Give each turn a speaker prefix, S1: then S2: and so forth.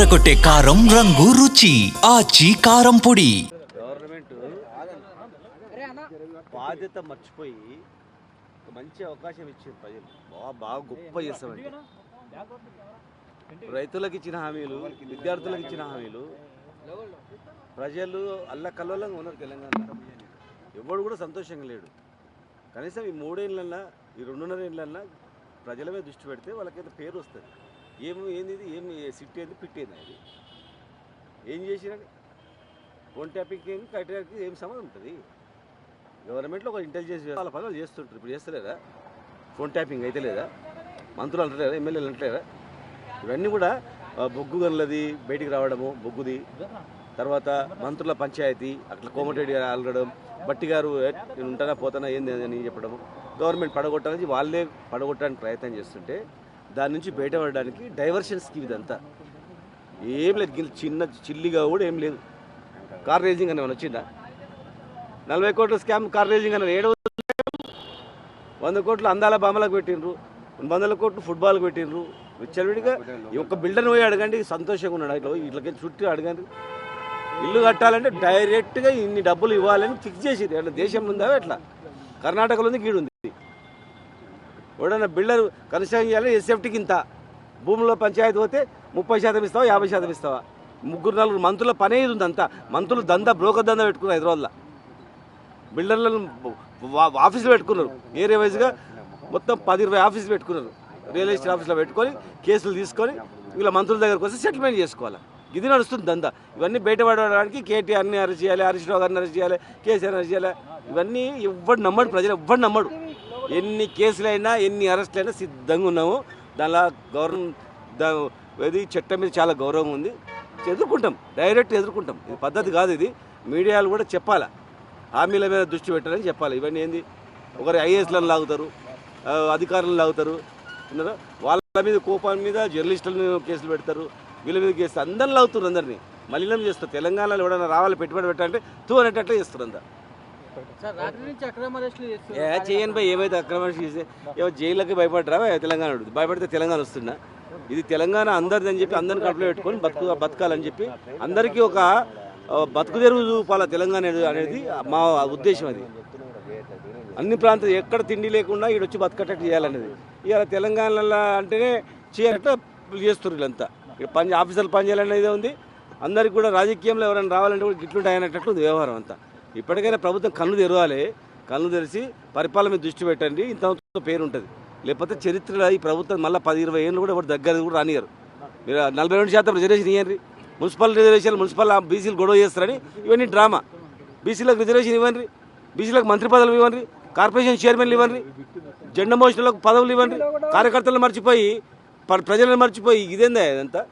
S1: అదరకొట్టే కారం రంగు రుచి ఆచి కారం పొడి.
S2: గవర్నమెంట్ బాధ్యత మర్చిపోయి మంచి అవకాశం ఇచ్చింది ప్రజలు. బాగా గొప్ప చేస్తామండి. రైతులకు ఇచ్చిన హామీలు, విద్యార్థులకు ఇచ్చిన హామీలు, ప్రజలు అల్లకల్లోలంగా ఉన్నారు. తెలంగాణ ఎవడు కూడా సంతోషంగా లేడు. కనీసం ఈ 3 ఏళ్ళన్నా, ఈ 2.5 ఏళ్ళన్నా ప్రజల మీద దృష్టి పెడితే వాళ్ళకైతే పేరు వస్తుంది. ఏంది సిట్ ఏంది, పిట్ ఏంది, అది ఏం చేసినని ఫోన్ ట్యాపింగ్కి ఏం క్రైటీరియాకి ఏం సంబంధం ఉంటుంది? గవర్నమెంట్లో ఒక ఇంటెలిజెన్స్ వాళ్ళ పనులు చేస్తుంటారు. ఇప్పుడు చేస్తలేదా? ఫోన్ ట్యాపింగ్ అయితే లేదా? మంత్రులు అంటలేరా? ఎమ్మెల్యేలు అంటలేరా? ఇవన్నీ కూడా బొగ్గు గనులది బయటికి రావడము, బొగ్గుది. తర్వాత మంత్రుల పంచాయతీ అట్లా కోమటిరెడ్డి గారు అలగడం, బట్టి గారు నేను ఉంటానా పోతానా ఏంది అని చెప్పడము, గవర్నమెంట్ పడగొట్టాలని వాళ్ళే పడగొట్టడానికి ప్రయత్నం చేస్తుంటే దాని నుంచి బయటపడడానికి డైవర్షన్ స్కీమ్ ఇదంతా. ఏం లేదు, చిన్న చిల్లిగా కూడా ఏం లేదు. కార్ రేజింగ్ అని వచ్చిందా? 40 కోట్ల స్కామ్ కార్ రేజింగ్ అని 100 కోట్లు అందాల బామలకు పెట్టినరు, 100 కోట్లు ఫుట్బాల్కి పెట్టినరు. విచ్చలవిడిగా ఒక బిల్డర్ని పోయి అడగండి, సంతోషంగా ఉన్నాడు. ఇట్లకి చుట్టూ అడగండి. ఇల్లు కట్టాలంటే డైరెక్ట్గా ఇన్ని డబ్బులు ఇవ్వాలని ఫిక్స్ చేసేది. అట్లా దేశం ఉందా? ఎట్లా కర్ణాటకలో ఉంది, గీడుంది. ఎవడన్నా బిల్డర్ కన్స్ట్రక్షన్ చేయాలి, ఎస్ఎఫ్టీకి ఇంత, భూమిలో పంచాయతీ పోతే 30% ఇస్తావా, 50% ఇస్తావా? 3-4 మంత్రుల పనే ఇది ఉంది. అంతా మంత్రులు బ్రోకర్ దందా పెట్టుకున్నారు. హైదరాబాద్లో బిల్డర్లను ఆఫీసులు పెట్టుకున్నారు. ఏరియా వైజ్గా మొత్తం 10-20 ఆఫీసులు పెట్టుకున్నారు. రియల్ ఎస్టేట్ ఆఫీస్లో పెట్టుకొని కేసులు తీసుకొని వీళ్ళ మంత్రుల దగ్గరకు వస్తే సెటిల్మెంట్ చేసుకోవాలి. ఇది నడుస్తుంది దందా. ఇవన్నీ బయటపడడానికి కేటీఆర్ని అరెస్ట్ చేయాలి, హరీష్ రావు గారిని అరెస్ట్ చేయాలి, కేసీఆర్ని అరెస్ట్ చేయాలి. ఇవన్నీ ఎవ్వడు నమ్మడు, ప్రజలు ఎవ్వడు నమ్మడు. ఎన్ని కేసులైనా, ఎన్ని అరెస్టులైనా సిద్ధంగా ఉన్నాము. దానిలో గవర్నమెంట్ చట్టం మీద చాలా గౌరవం ఉంది. ఎదుర్కొంటాం, డైరెక్ట్ ఎదుర్కొంటాం. ఇది పద్ధతి కాదు. ఇది మీడియాలు కూడా చెప్పాలా, హామీల మీద దృష్టి పెట్టాలని చెప్పాలి. ఇవన్నీ ఏంది, ఒకరు ఐఏఎస్లను లాగుతారు, అధికారులను లాగుతారు, వాళ్ళ మీద కోపం మీద జర్నలిస్టులను కేసులు పెడతారు, వీళ్ళ మీద కేసు అందరిని లాగుతారు. అందరినీ మలినం చేస్తారు. తెలంగాణలో ఎవడన్నా రావాలి, పెట్టుబడి పెట్టాలంటే అనేటట్లే చేస్తారు. అంతా చేయని పోయి ఏమైతే అక్రమ చేస్తే జైళ్ళకి భయపడరా? తెలంగాణ భయపడితే తెలంగాణ వస్తున్నా? ఇది తెలంగాణ అందరిది అని చెప్పి అందరిని కడుపులో పెట్టుకొని బతకాలని చెప్పి అందరికీ ఒక బతుకు తెరువు చూపాల తెలంగాణ అనేది మా ఉద్దేశం. అది అన్ని ప్రాంతాలు ఎక్కడ తిండి లేకుండా ఈడొచ్చి బతకట్టట్టు చేయాలనేది. ఇవాళ తెలంగాణలో అంటేనే చేయాలంటే చేస్తారు. వీళ్ళంతా ఇక్కడ ఆఫీసర్లు పనిచేయాలనేది ఉంది. అందరికి కూడా రాజకీయంలో ఎవరైనా రావాలంటే కూడా గిట్లుంటాయి అనేటట్లు వ్యవహారం అంతా. ఇప్పటికైనా ప్రభుత్వం కళ్ళు తెరవాలి. కళ్ళు తెరిచి పరిపాలన మీద దృష్టి పెట్టండి. ఇంత పేరు ఉంటుంది. లేకపోతే చరిత్రలో ఈ ప్రభుత్వం మళ్ళీ 10-20 ఏళ్ళు కూడా ఎవరు దగ్గర కూడా రానియరు. మీరు 42% రిజర్వేషన్ ఇవ్వండి. మున్సిపల్ రిజర్వేషన్, మున్సిపల్ బీసీలు గొడవ చేస్తారని ఇవన్నీ డ్రామా. బీసీలకు రిజర్వేషన్ ఇవ్వండి, బీసీలకు మంత్రి పదవులు ఇవ్వండి, కార్పొరేషన్ చైర్మన్లు ఇవ్వండి, జెండా మోషన్లకు పదవులు ఇవ్వండి. కార్యకర్తలను మర్చిపోయి, ప్రజలను మర్చిపోయి ఇదేందా ఇదంతా?